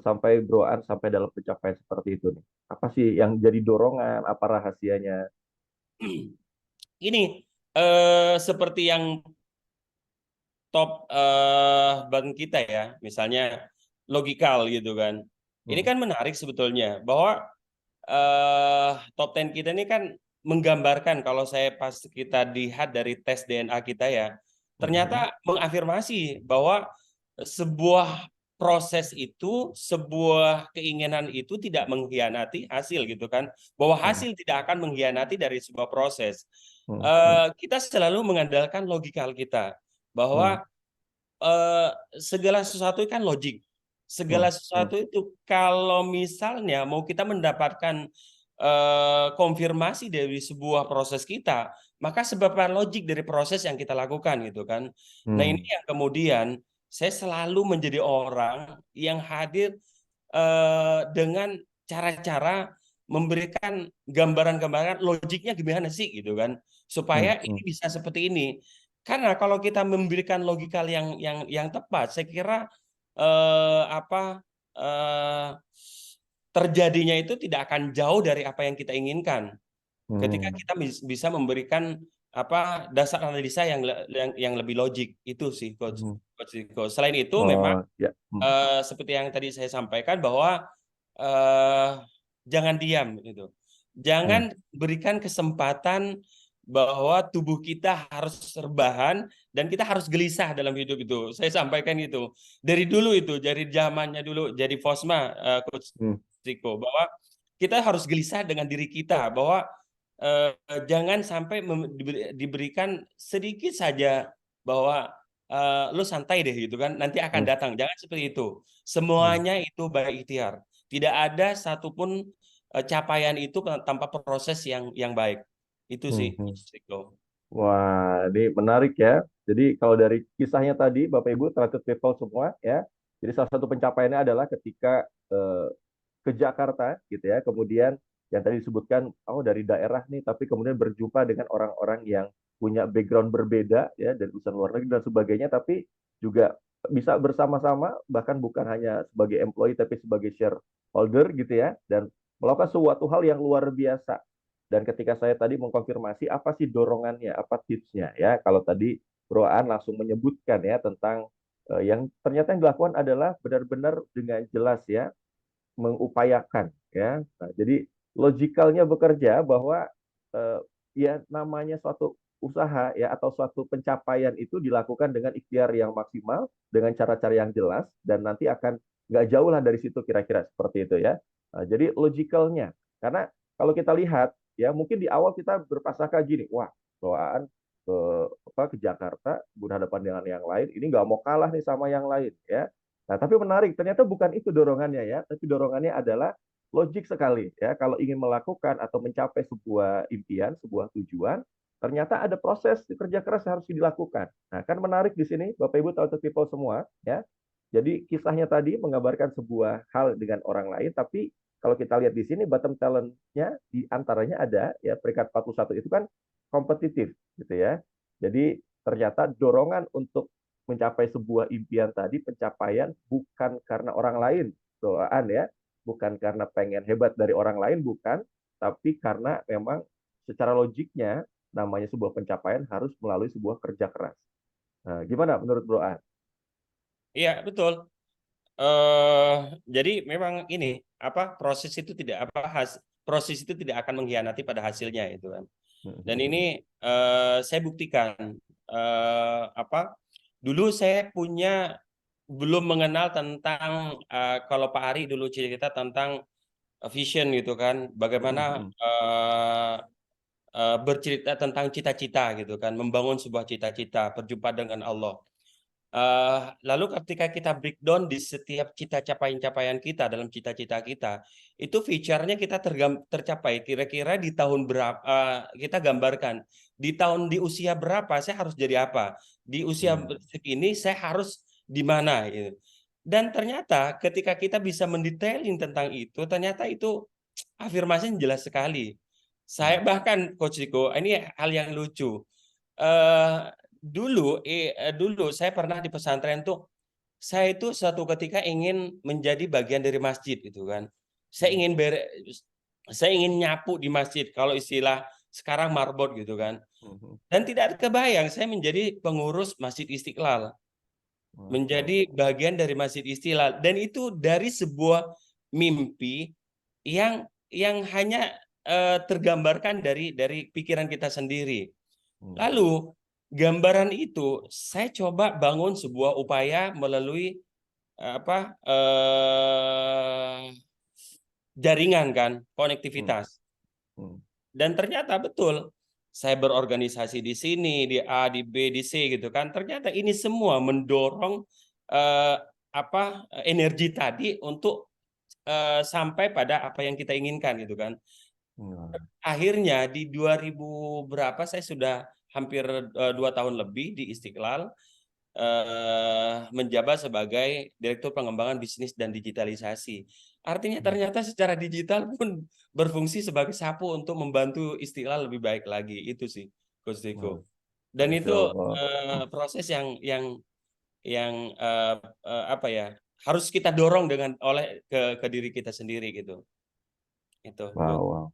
sampai Bro An sampai dalam pencapaian seperti itu nih? Apa sih yang jadi dorongan? Apa rahasianya? ini seperti yang top bank kita ya, misalnya logikal gitu kan. Ini Hmm. kan menarik sebetulnya bahwa top 10 kita ini kan menggambarkan, kalau saya pas kita lihat dari tes DNA kita ya, ternyata mengafirmasi bahwa sebuah proses itu, sebuah keinginan itu tidak mengkhianati hasil gitu kan, bahwa Hmm. hasil tidak akan mengkhianati dari sebuah proses. Hmm. Hmm. Kita selalu mengandalkan logikal kita Hmm. bahwa segala sesuatu kan logik. Hmm. Segala sesuatu itu kalau misalnya mau kita mendapatkan konfirmasi dari sebuah proses kita, maka seberapa logik dari proses yang kita lakukan gitu kan. Nah, ini Hmm. yang kemudian saya selalu menjadi orang yang hadir dengan cara-cara memberikan gambaran-gambaran logiknya gimana sih gitu kan, Hmm. supaya ini Hmm. bisa seperti ini. Karena kalau kita memberikan logikal yang tepat, saya kira apa terjadinya itu tidak akan jauh dari apa yang kita inginkan. Ketika Hmm. kita bisa memberikan dasar analisa yang lebih logik, itu sih Coach. Hmm. Coach Riko. Selain itu memang Oh, ya. Hmm. seperti yang tadi saya sampaikan bahwa eh, jangan diam gitu. Hmm. Jangan berikan kesempatan bahwa tubuh kita harus rebahan dan kita harus gelisah dalam hidup itu. Saya sampaikan itu dari dulu, itu dari zamannya dulu jadi Fosma, Coach Hmm. Riko, bahwa kita harus gelisah dengan diri kita, bahwa jangan sampai diberikan sedikit saja bahwa lu santai deh gitu kan, nanti akan Hmm. datang. Jangan seperti itu. Hmm. Semuanya itu by ikhtiar. Tidak ada satupun capaian itu tanpa proses yang baik. Itu Hmm. sih, Hmm. Riko. Wah, ini menarik ya. Jadi kalau dari kisahnya tadi, Bapak Ibu, Trusted People semua ya. Jadi salah satu pencapaiannya adalah ketika ke Jakarta gitu ya. Kemudian yang tadi disebutkan, oh dari daerah nih, tapi kemudian berjumpa dengan orang-orang yang punya background berbeda ya, dari urusan luar negeri dan sebagainya, tapi juga bisa bersama-sama, bahkan bukan hanya sebagai employee, tapi sebagai shareholder gitu ya, dan melakukan suatu hal yang luar biasa. Dan ketika saya tadi mengkonfirmasi apa sih dorongannya, apa tipsnya ya, kalau tadi Bro An langsung menyebutkan ya tentang yang ternyata yang dilakukan adalah benar-benar dengan jelas ya, mengupayakan ya. Nah, jadi logikalnya bekerja bahwa eh, ya namanya suatu usaha ya atau suatu pencapaian itu dilakukan dengan ikhtiar yang maksimal, dengan cara-cara yang jelas, dan nanti akan nggak jauh lah dari situ, kira-kira seperti itu ya. Nah, jadi logikalnya, karena kalau kita lihat ya mungkin di awal kita berprasangka gini, wah bawaan ke Jakarta berhadapan dengan yang lain, ini nggak mau kalah nih sama yang lain ya. Nah, tapi menarik, ternyata bukan itu dorongannya ya, tapi dorongannya adalah logik sekali ya. Kalau ingin melakukan atau mencapai sebuah impian, sebuah tujuan, ternyata ada proses kerja keras yang harus dilakukan. Nah, kan menarik di sini, Bapak Ibu tahu people semua ya. Jadi kisahnya tadi menggambarkan sebuah hal dengan orang lain, tapi kalau kita lihat di sini bottom talent-nya di antaranya ada ya peringkat 41 itu kan kompetitif gitu ya. Jadi ternyata dorongan untuk mencapai sebuah impian tadi, pencapaian bukan karena orang lain, doaan ya, bukan karena pengen hebat dari orang lain, bukan, tapi karena memang secara logiknya namanya sebuah pencapaian harus melalui sebuah kerja keras. Nah, gimana menurut Bro An? Iya, betul. Jadi memang ini proses itu tidak proses itu tidak akan mengkhianati pada hasilnya itu kan. Dan ini saya buktikan, dulu saya punya belum mengenal tentang kalau Pak Ari dulu cerita tentang vision gitu kan, bagaimana bercerita tentang cita-cita gitu kan, membangun sebuah cita-cita, berjumpa dengan Allah. Lalu ketika kita breakdown di setiap capaian-capaian kita dalam cita-cita kita, itu feature-nya kita tercapai kira-kira di tahun berapa, kita gambarkan di usia berapa saya harus jadi apa, di usia segini saya harus di mana gitu. Dan ternyata ketika kita bisa mendetailing tentang itu, ternyata itu afirmasinya jelas sekali. Saya bahkan Coach Riko, ini hal yang lucu. Dulu saya pernah di pesantren tuh, saya itu suatu ketika ingin menjadi bagian dari masjid gitu kan. Saya ingin nyapu di masjid, kalau istilah sekarang marbot gitu kan. Dan tidak kebayang saya menjadi pengurus Masjid Istiqlal, menjadi bagian dari Masjid Istiqlal, dan itu dari sebuah mimpi yang hanya tergambarkan dari pikiran kita sendiri. Lalu gambaran itu saya coba bangun sebuah upaya melalui jaringan kan, konektivitas. Dan ternyata betul, saya berorganisasi di sini, di A, di B, di C gitu kan. Ternyata ini semua mendorong energi tadi untuk sampai pada apa yang kita inginkan gitu kan. Akhirnya di 2000 berapa saya sudah hampir 2 tahun lebih di Istiqlal, menjabat sebagai Direktur Pengembangan Bisnis dan Digitalisasi. Artinya ternyata secara digital pun berfungsi sebagai sapu untuk membantu Istiqlal lebih baik lagi. Itu sih, Coach Diko. Dan itu proses yang harus kita dorong ke diri kita sendiri gitu. Itu. Wow.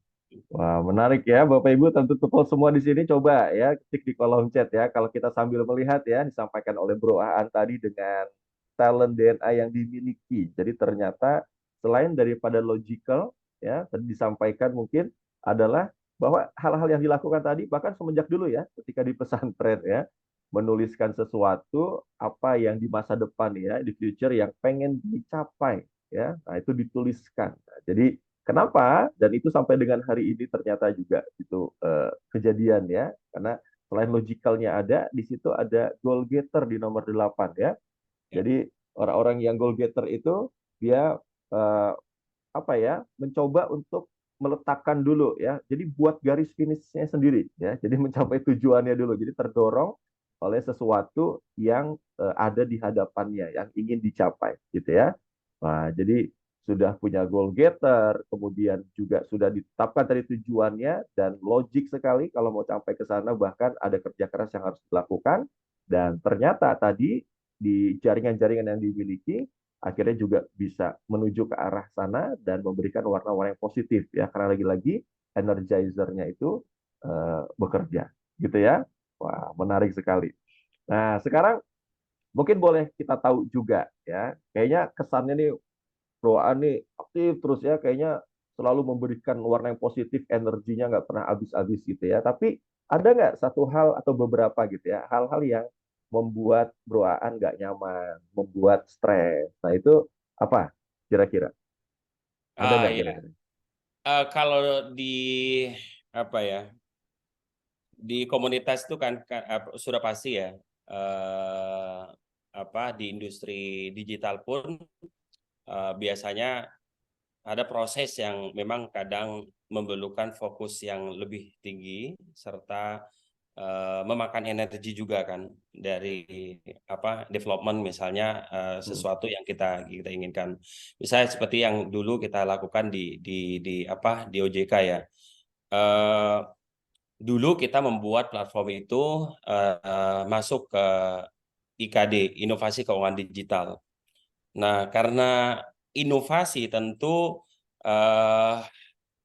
Wah, menarik ya Bapak Ibu, tentu tepuk semua di sini coba ya ketik di kolom chat ya. Kalau kita sambil melihat ya disampaikan oleh Bro Aan tadi dengan talent DNA yang dimiliki. Jadi ternyata selain daripada logical ya, tadi disampaikan mungkin adalah bahwa hal-hal yang dilakukan tadi bahkan semenjak dulu ya ketika di pesantren ya, menuliskan sesuatu apa yang di masa depan ya, di future yang pengen dicapai ya. Nah, itu dituliskan. Nah, jadi kenapa? Dan itu sampai dengan hari ini ternyata juga itu kejadian ya. Karena selain logikalnya ada, di situ ada goal getter di nomor 8 ya. Jadi orang-orang yang goal getter itu dia mencoba untuk meletakkan dulu ya. Jadi buat garis finishnya sendiri ya. Jadi mencapai tujuannya dulu. Jadi terdorong oleh sesuatu yang ada di hadapannya yang ingin dicapai gitu ya. Nah, jadi sudah punya goal getter, kemudian juga sudah ditetapkan tadi tujuannya dan logik sekali kalau mau sampai ke sana, bahkan ada kerja keras yang harus dilakukan, dan ternyata tadi di jaringan-jaringan yang dimiliki akhirnya juga bisa menuju ke arah sana dan memberikan warna-warna yang positif ya, karena lagi-lagi energizer-nya itu bekerja gitu ya. Wah, menarik sekali. Nah, sekarang mungkin boleh kita tahu juga ya, kayaknya kesannya nih Bro Aan nih aktif terus ya, kayaknya selalu memberikan warna yang positif, energinya nggak pernah habis-habis gitu ya. Tapi ada nggak satu hal atau beberapa gitu ya, hal-hal yang membuat Bro Aan nggak nyaman, membuat stres. Nah itu apa kira-kira? Ada nggak Ya. kira-kira? Kalau di komunitas itu kan sudah pasti ya, di industri digital pun biasanya ada proses yang memang kadang memerlukan fokus yang lebih tinggi serta memakan energi juga kan dari development misalnya sesuatu yang kita inginkan. Misalnya seperti yang dulu kita lakukan di OJK ya. Dulu kita membuat platform itu masuk ke IKD, Inovasi Keuangan Digital. Nah, karena inovasi tentu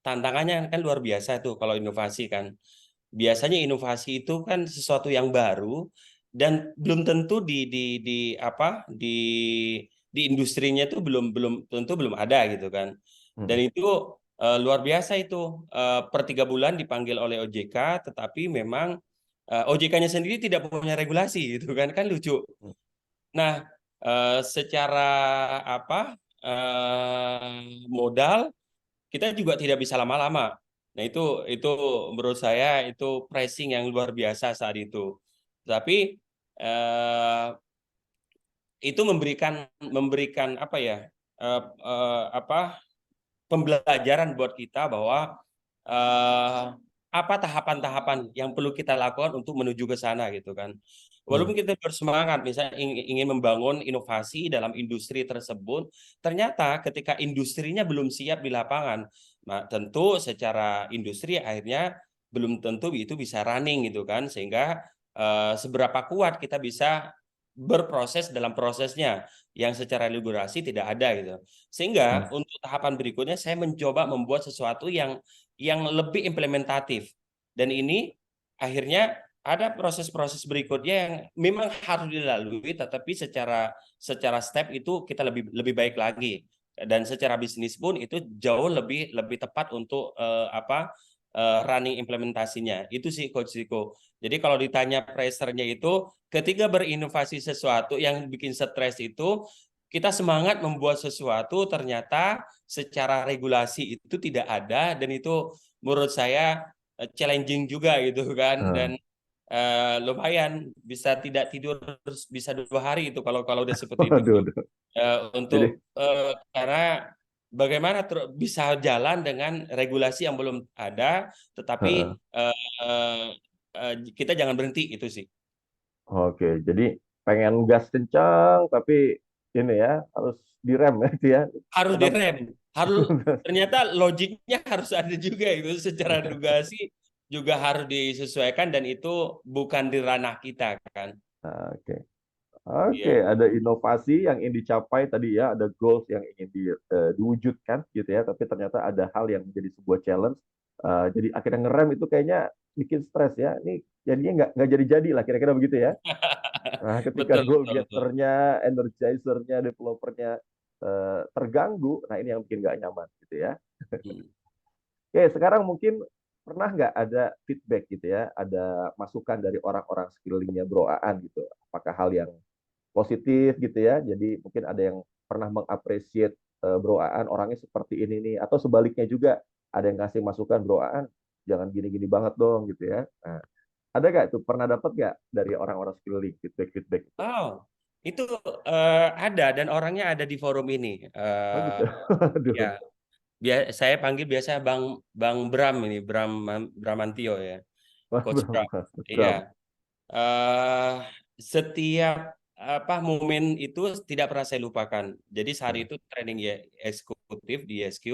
tantangannya kan luar biasa tuh kalau inovasi kan. Biasanya inovasi itu kan sesuatu yang baru dan belum tentu di industrinya itu belum ada gitu kan. Dan itu luar biasa itu, per 3 bulan dipanggil oleh OJK, tetapi memang OJK-nya sendiri tidak punya regulasi gitu kan lucu. Nah, secara modal kita juga tidak bisa lama-lama. Nah itu menurut saya itu pricing yang luar biasa saat itu. Tapi itu memberikan pembelajaran buat kita bahwa apa tahapan-tahapan yang perlu kita lakukan untuk menuju ke sana gitu kan. Walaupun kita bersemangat misalnya ingin membangun inovasi dalam industri tersebut, ternyata ketika industrinya belum siap di lapangan, nah tentu secara industri akhirnya belum tentu itu bisa running gitu kan, sehingga seberapa kuat kita bisa berproses dalam prosesnya yang secara regulasi tidak ada gitu. Sehingga untuk tahapan berikutnya saya mencoba membuat sesuatu yang lebih implementatif. Dan ini akhirnya ada proses-proses berikutnya yang memang harus dilalui, tetapi secara step itu kita lebih baik lagi. Dan secara bisnis pun itu jauh lebih tepat untuk running implementasinya. Itu sih Coach Ziko. Jadi kalau ditanya pressure-nya itu, ketika berinovasi sesuatu yang bikin stres itu, kita semangat membuat sesuatu, ternyata secara regulasi itu tidak ada, dan itu menurut saya challenging juga gitu kan. Dan lumayan bisa tidak tidur bisa 2 hari itu kalau udah seperti itu. Untuk karena bagaimana bisa jalan dengan regulasi yang belum ada, tetapi kita jangan berhenti, itu sih. Oke, jadi pengen gas kencang tapi ini ya harus direm gitu ya. Harus Karena direm, ternyata logiknya harus ada juga itu, secara regulasi juga harus disesuaikan, dan itu bukan di ranah kita kan. Oke. Iya. Ada inovasi yang ingin dicapai tadi ya, ada goals yang ingin diwujudkan gitu ya, tapi ternyata ada hal yang menjadi sebuah challenge. Jadi akhirnya ngerem itu kayaknya bikin stres ya. Ini jadinya nggak jadi lah, kira-kira begitu ya. Nah, ketika Betul, goal betul, betul. getternya, energizernya, developernya terganggu, nah ini yang bikin nggak nyaman gitu ya. Oke, sekarang mungkin pernah nggak ada feedback gitu ya, ada masukan dari orang-orang sekelilingnya Bro Aan gitu. Apakah hal yang positif gitu ya, jadi mungkin ada yang pernah mengapresiasi Bro Aan orangnya seperti ini nih, atau sebaliknya juga ada yang kasih masukan, Bro Aan jangan gini-gini banget dong gitu ya. Nah, ada nggak tuh, pernah dapat nggak dari orang-orang sekeliling feedback itu? Oh, itu ada, dan orangnya ada di forum ini. Oh gitu. Aduh. Ya, saya panggil biasa Bang Bram ini, Bramantio ya, Coach Bram. Iya. Bram. Setiap momen itu tidak pernah saya lupakan. Jadi sehari itu training ya eksekutif di SQ,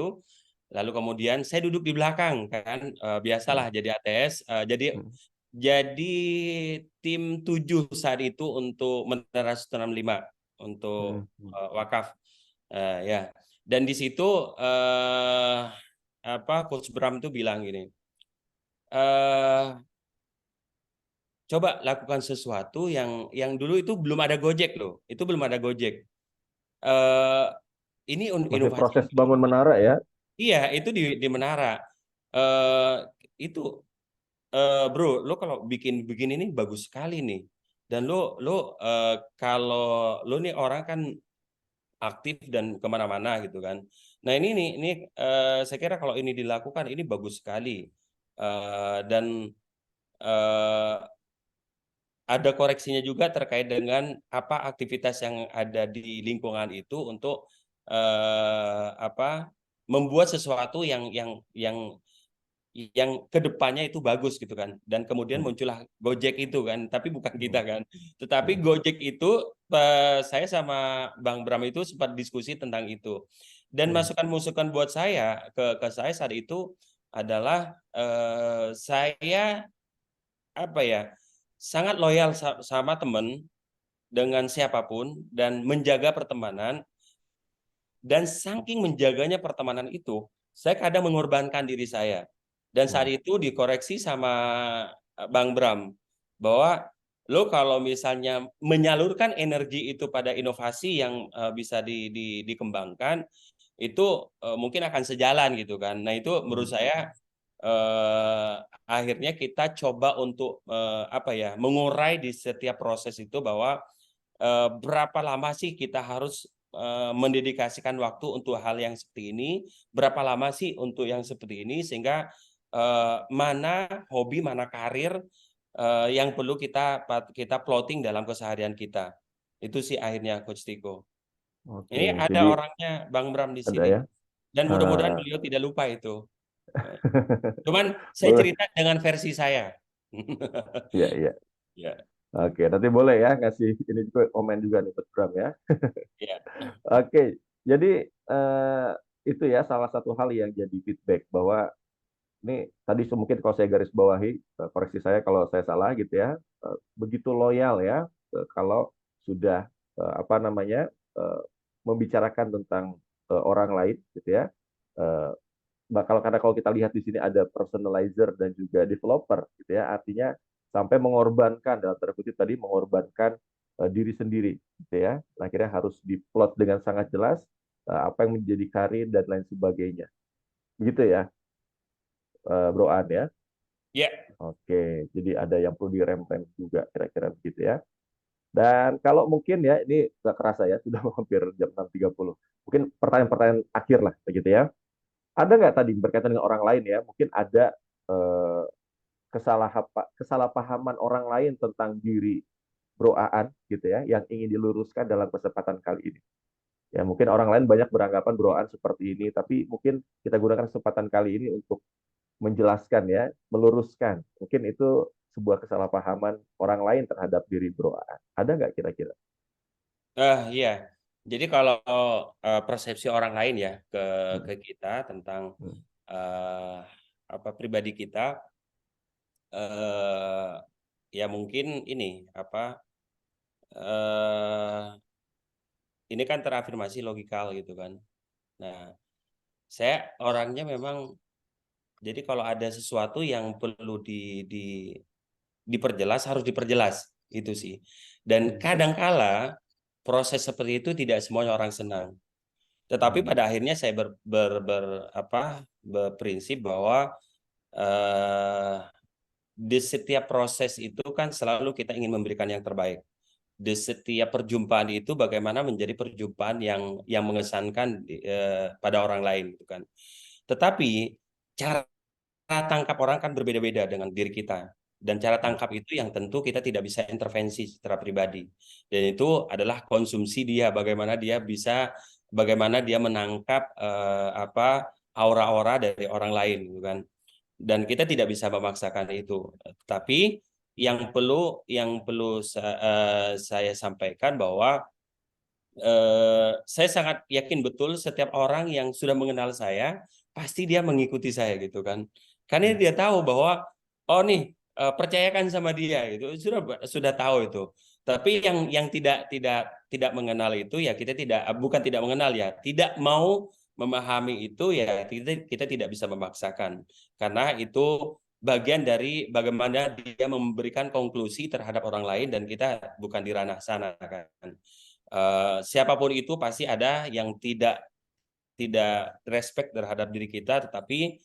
lalu kemudian saya duduk di belakang kan, biasalah jadi ATS, jadi tim 7 saat itu untuk Menara 165 untuk wakaf, ya. Dan di situ Coach Bram itu bilang gini, coba lakukan sesuatu yang dulu itu belum ada Gojek loh, itu belum ada Gojek. Ini Masih inovasi. proses bangun menara ya? Iya, itu di menara. Itu bro, lo kalau bikin begini nih bagus sekali nih. Dan lo kalau lo nih orang kan aktif dan kemana-mana gitu kan. Nah ini saya kira kalau ini dilakukan ini bagus sekali. Dan ada koreksinya juga terkait dengan apa aktivitas yang ada di lingkungan itu untuk membuat sesuatu yang kedepannya itu bagus gitu kan. Dan kemudian muncullah Gojek itu kan, tapi bukan kita kan. Tetapi Gojek itu saya sama Bang Bram itu sempat diskusi tentang itu. Dan masukan-masukan buat saya ke saya saat itu adalah saya sangat loyal sama teman dengan siapapun dan menjaga pertemanan. Dan saking menjaganya pertemanan itu, saya kadang mengorbankan diri saya. Dan saat itu dikoreksi sama Bang Bram bahwa lo kalau misalnya menyalurkan energi itu pada inovasi yang bisa dikembangkan, itu mungkin akan sejalan gitu kan. Nah itu menurut saya akhirnya kita coba untuk mengurai di setiap proses itu bahwa berapa lama sih kita harus mendedikasikan waktu untuk hal yang seperti ini, berapa lama sih untuk yang seperti ini, sehingga mana hobi, mana karir yang perlu kita plotting dalam keseharian kita. Itu sih akhirnya Coach Tiko. Ini Oke, ada jadi orangnya Bang Bram di ada sini. ya. Dan mudah-mudahan Eh, beliau tidak lupa itu. Cuman saya boleh. cerita dengan versi saya. Iya, iya. Ya, Oke, nanti boleh ya ngasih ini juga komen juga nih Mas Bram ya. ya. Oke, jadi itu ya salah satu hal yang jadi feedback bahwa ini tadi mungkin kalau saya garis bawahi, koreksi saya kalau saya salah gitu ya, begitu loyal ya kalau sudah apa namanya membicarakan tentang orang lain gitu ya. Eh, karena kalau kita lihat di sini ada personalizer dan juga developer gitu ya, artinya sampai mengorbankan dalam tanda kutip tadi mengorbankan diri sendiri gitu ya. Akhirnya harus diplot dengan sangat jelas apa yang menjadi karir dan lain sebagainya. Begitu ya, Bro An ya. Ya, Oke, jadi ada yang perlu direm-rem juga kira-kira begitu ya. Dan kalau mungkin ya, ini nggak kerasa ya, sudah hampir jam 6.30. Mungkin pertanyaan-pertanyaan akhir lah begitu ya. Ada nggak tadi berkaitan dengan orang lain ya? Mungkin ada eh, kesalahpahaman orang lain tentang diri Bro Aan gitu ya, yang ingin diluruskan dalam kesempatan kali ini. Ya mungkin orang lain banyak beranggapan Bro Aan seperti ini, tapi mungkin kita gunakan kesempatan kali ini untuk menjelaskan ya, meluruskan. Mungkin itu sebuah kesalahpahaman orang lain terhadap diri Bro Aan. Ada nggak kira-kira? iya. Jadi kalau persepsi orang lain ya Hmm, ke kita tentang hmm, eh, apa pribadi kita, eh, ya mungkin ini apa eh, ini kan terafirmasi logikal gitu kan. Nah, saya orangnya memang jadi kalau ada sesuatu yang perlu diperjelas harus diperjelas itu sih. Dan hmm, kadangkala proses seperti itu tidak semuanya orang senang. Tetapi hmm, pada akhirnya saya berprinsip bahwa eh, di setiap proses itu kan selalu kita ingin memberikan yang terbaik. Di setiap perjumpaan itu bagaimana menjadi perjumpaan yang mengesankan pada orang lain gitu kan. Tetapi cara tangkap orang kan berbeda-beda dengan diri kita. Dan cara tangkap itu yang tentu kita tidak bisa intervensi secara pribadi. Dan itu adalah konsumsi dia, bagaimana dia menangkap aura-aura dari orang lain, gitu kan. Dan kita tidak bisa memaksakan itu. Tapi yang perlu saya sampaikan bahwa saya sangat yakin betul setiap orang yang sudah mengenal saya pasti dia mengikuti saya gitu kan. Karena hmm. dia tahu bahwa oh nih percayakan sama dia gitu. Sudah tahu itu. Tapi yang tidak mengenal itu ya kita bukan tidak mengenal ya, tidak mau memahami itu ya kita tidak bisa memaksakan. Karena itu bagian dari bagaimana dia memberikan konklusi terhadap orang lain dan kita bukan di ranah sana kan. Siapapun itu pasti ada yang tidak respect terhadap diri kita, tetapi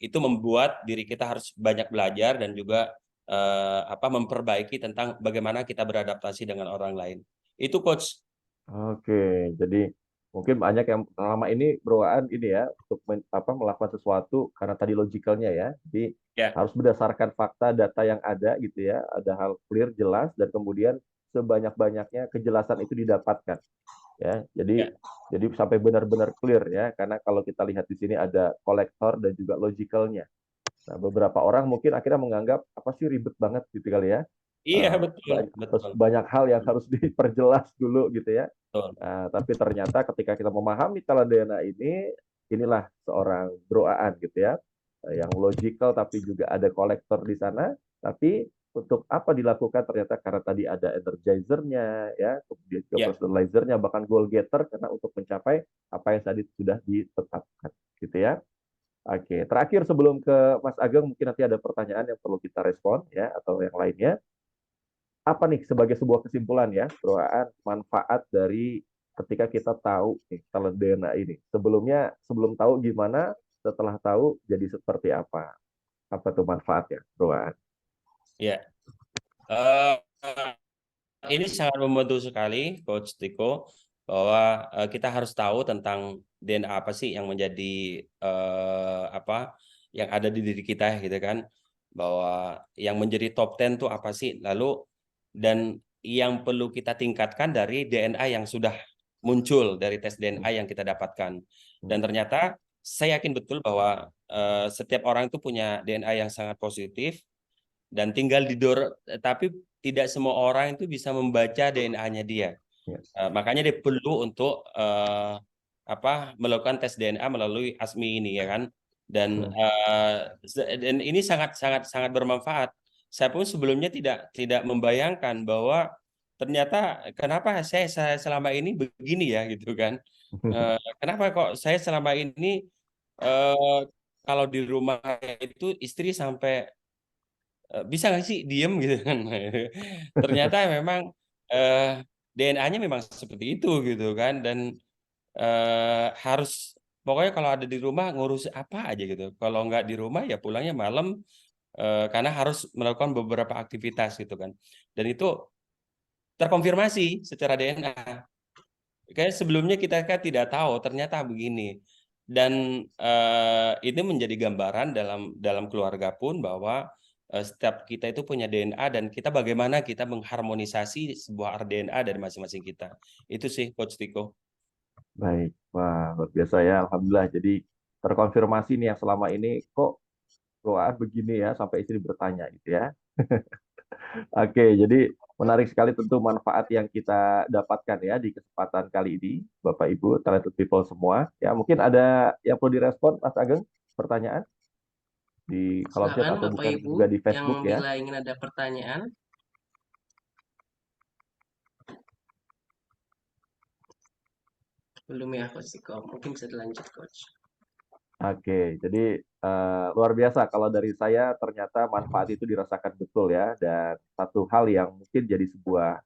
itu membuat diri kita harus banyak belajar dan juga memperbaiki tentang bagaimana kita beradaptasi dengan orang lain. Itu Coach. Oke, jadi mungkin banyak yang selama ini Broaan ini ya untuk melakukan sesuatu karena tadi logikalnya ya. Jadi Ya, harus berdasarkan fakta data yang ada gitu ya, ada hal clear jelas dan kemudian sebanyak-banyaknya kejelasan itu didapatkan ya. ya, Jadi sampai benar-benar clear ya karena kalau kita lihat di sini ada kolektor dan juga logikalnya. Nah, beberapa orang mungkin akhirnya menganggap apa sih ribet banget gitu kali ya. iya betul, Terus betul, banyak hal yang harus diperjelas dulu gitu ya. betul. Nah, tapi ternyata ketika kita memahami Taladena ini, inilah seorang broaan gitu ya, yang logical tapi juga ada kolektor di sana. Tapi untuk apa dilakukan ternyata karena tadi ada energizer-nya ya, kemudian juga Ya, personalizer-nya, bahkan goal getter karena untuk mencapai apa yang tadi sudah ditetapkan gitu ya. Oke, terakhir sebelum ke Mas Ageng mungkin nanti ada pertanyaan yang perlu kita respon ya atau yang lainnya apa nih sebagai sebuah kesimpulan ya, Broaan, manfaat dari ketika kita tahu nih Talendena ini. Sebelum tahu gimana, setelah tahu jadi seperti apa? Apa tuh manfaatnya, Broaan? ya. Eh, Ini sangat membantu sekali, Coach Tiko, bahwa kita harus tahu tentang DNA apa sih yang menjadi apa yang ada di diri kita, gitu kan? Bahwa yang menjadi top 10 tuh apa sih? Lalu dan yang perlu kita tingkatkan dari DNA yang sudah muncul dari tes DNA yang kita dapatkan. Dan ternyata saya yakin betul bahwa setiap orang itu punya DNA yang sangat positif dan tinggal tapi tidak semua orang itu bisa membaca DNA-nya dia. Yes. Makanya dia perlu untuk melakukan tes DNA melalui ASMI ini, ya kan? Dan ini sangat bermanfaat. Saya pun sebelumnya tidak membayangkan bahwa ternyata kenapa saya selama ini begini ya, gitu kan? Kenapa kok saya selama ini kalau di rumah itu istri sampai bisa nggak sih diem gitu kan? Ternyata memang DNA-nya memang seperti itu gitu kan, dan harus pokoknya kalau ada di rumah ngurus apa aja gitu. Kalau nggak di rumah ya pulangnya malam karena harus melakukan beberapa aktivitas gitu kan. Dan itu terkonfirmasi secara DNA. Kayak sebelumnya kita kan tidak tahu ternyata begini. Dan ini menjadi gambaran dalam keluarga pun bahwa setiap kita itu punya DNA dan bagaimana kita mengharmonisasi sebuah DNA dari masing-masing kita. Itu sih Coach Tiko. Baik, wah luar biasa ya, alhamdulillah. Jadi terkonfirmasi nih yang selama ini kok doa begini ya, sampai istri bertanya gitu ya. Oke, jadi menarik sekali tentu manfaat yang kita dapatkan ya di kesempatan kali ini, Bapak Ibu, talented people semua. Ya, mungkin ada yang perlu direspon, Mas Ageng, pertanyaan di kolom chat Silakan atau Bapak bukan Ibu juga di yang Facebook ya. bila ingin ada pertanyaan. Belum ya Coach Tiko, mungkin bisa dilanjut Coach. Oke, jadi luar biasa kalau dari saya ternyata manfaat itu dirasakan betul ya. Dan satu hal yang mungkin jadi sebuah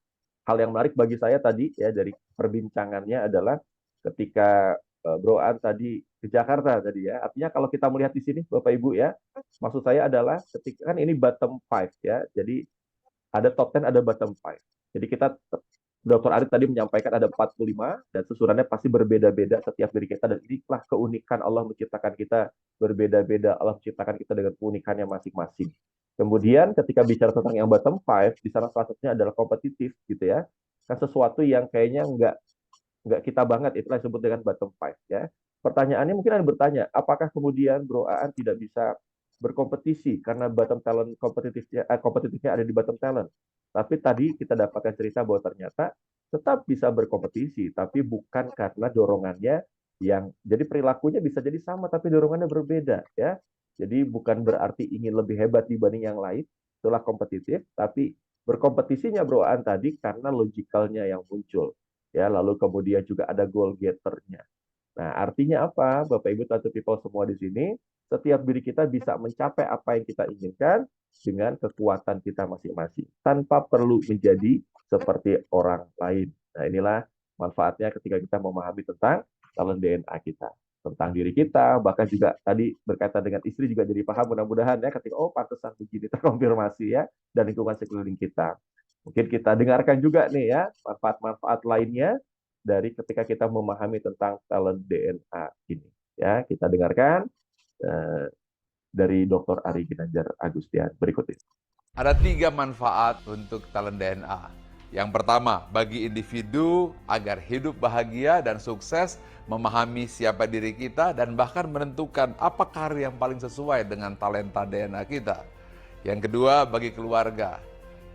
hal yang menarik bagi saya tadi ya dari perbincangannya adalah ketika Bro An tadi ke Jakarta tadi ya. Artinya kalau kita melihat di sini Bapak Ibu ya, maksud saya adalah ketika kan ini bottom 5 ya. Jadi ada top 10, ada bottom 5. Jadi kita Dr. Arif tadi menyampaikan ada 45 dan susunannya pasti berbeda-beda setiap diri kita, dan inilah keunikan Allah menciptakan kita berbeda-beda. Allah menciptakan kita dengan keunikannya masing-masing. Kemudian ketika bicara tentang yang bottom 5, di sana salah satunya adalah kompetitif gitu ya. Kan sesuatu yang kayaknya nggak kita banget, itulah yang disebut dengan bottom 5 ya. Pertanyaannya mungkin ada bertanya, apakah kemudian Bro Aan tidak bisa berkompetisi karena bottom talent kompetitifnya ada di bottom talent? Tapi tadi kita dapatkan cerita bahwa ternyata tetap bisa berkompetisi, tapi bukan karena dorongannya yang jadi perilakunya bisa jadi sama, tapi dorongannya berbeda ya. Jadi bukan berarti ingin lebih hebat dibanding yang lain, itulah kompetitif, tapi berkompetisinya Bro An tadi karena logikalnya yang muncul ya. Lalu kemudian juga ada goal getternya. Nah, artinya apa? Bapak Ibu talented people semua di sini, setiap diri kita bisa mencapai apa yang kita inginkan dengan kekuatan kita masing-masing, tanpa perlu menjadi seperti orang lain. Nah, inilah manfaatnya ketika kita memahami tentang talent DNA kita, tentang diri kita, bahkan juga tadi berkaitan dengan istri juga jadi paham mudah-mudahan ya, ketika oh pantesan begini, terkonfirmasi ya, dan lingkungan sekeliling kita. Mungkin kita dengarkan juga nih ya, manfaat-manfaat lainnya dari ketika kita memahami tentang talent DNA ini. Ya, kita dengarkan dari Dr. Ari Ginanjar Agustian berikut ini. Ada 3 manfaat untuk talent DNA. Yang pertama, bagi individu agar hidup bahagia dan sukses, memahami siapa diri kita dan bahkan menentukan apa karir yang paling sesuai dengan talenta DNA kita. Yang kedua, bagi keluarga.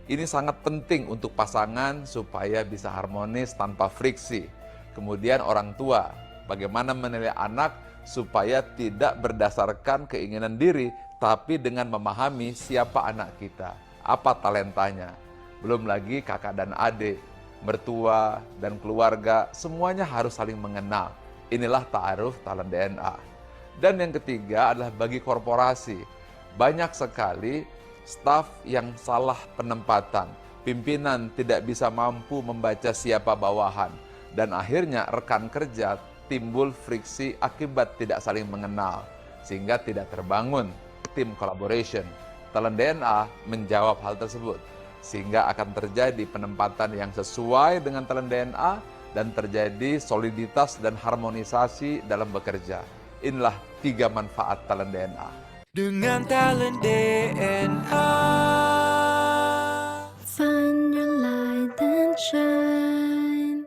Ini sangat penting untuk pasangan supaya bisa harmonis tanpa friksi. Kemudian orang tua, bagaimana menilai anak supaya tidak berdasarkan keinginan diri, tapi dengan memahami siapa anak kita, apa talentanya. Belum lagi kakak dan adik, mertua dan keluarga, semuanya harus saling mengenal. Inilah ta'aruf talent DNA. Dan yang ketiga adalah bagi korporasi. Banyak sekali staf yang salah penempatan, pimpinan tidak bisa mampu membaca siapa bawahan, dan akhirnya rekan kerja timbul friksi akibat tidak saling mengenal, sehingga tidak terbangun tim collaboration. Talent DNA menjawab hal tersebut. sehingga akan terjadi penempatan yang sesuai dengan talent DNA dan terjadi soliditas dan harmonisasi dalam bekerja. Inilah 3 manfaat talent DNA. dengan talent DNA. Find your light and shine.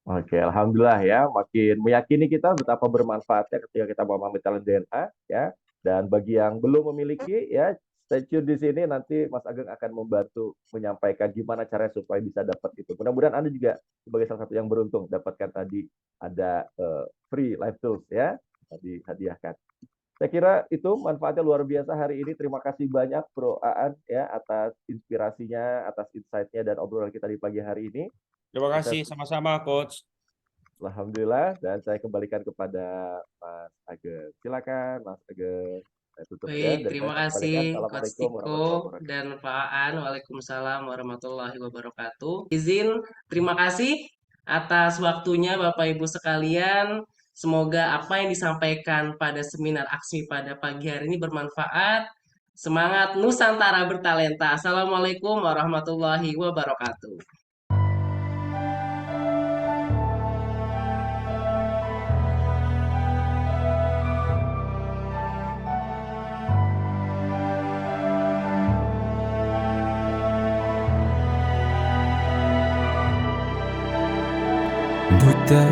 Oke, alhamdulillah ya, makin meyakini kita betapa bermanfaatnya ketika kita memahami talent DNA ya. Dan bagi yang belum memiliki ya, stay tune di sini, nanti Mas Ageng akan membantu menyampaikan gimana caranya supaya bisa dapat itu. Mudah-mudahan Anda juga sebagai salah satu yang beruntung dapatkan tadi ada free live tools ya, tadi hadiahkan. Saya kira itu manfaatnya luar biasa hari ini. Terima kasih banyak Bro Aan ya atas inspirasinya, atas insight-nya dan obrolan kita di pagi hari ini. Terima kasih sama-sama Coach. Alhamdulillah, dan saya kembalikan kepada Mas Ageng. Silakan Mas Ageng. Saya tutup ya. Baik, Dan terima saya kasih kembalikan. Coach Assalamualaikum Tiko warahmatullahi wabarakatuh. dan Pak Aan. Waalaikumsalam warahmatullahi wabarakatuh. Izin, terima kasih atas waktunya Bapak Ibu sekalian. Semoga apa yang disampaikan pada seminar AKSMI pada pagi hari ini bermanfaat. Semangat Nusantara bertalenta. Assalamualaikum warahmatullahi wabarakatuh. Buta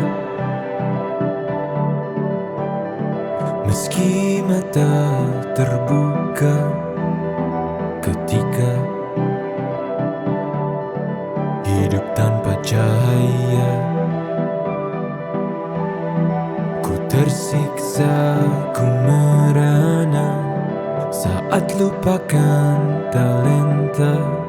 meski mata terbuka ketika hidup tanpa cahaya, ku tersiksa, ku merana saat lupakan talenta.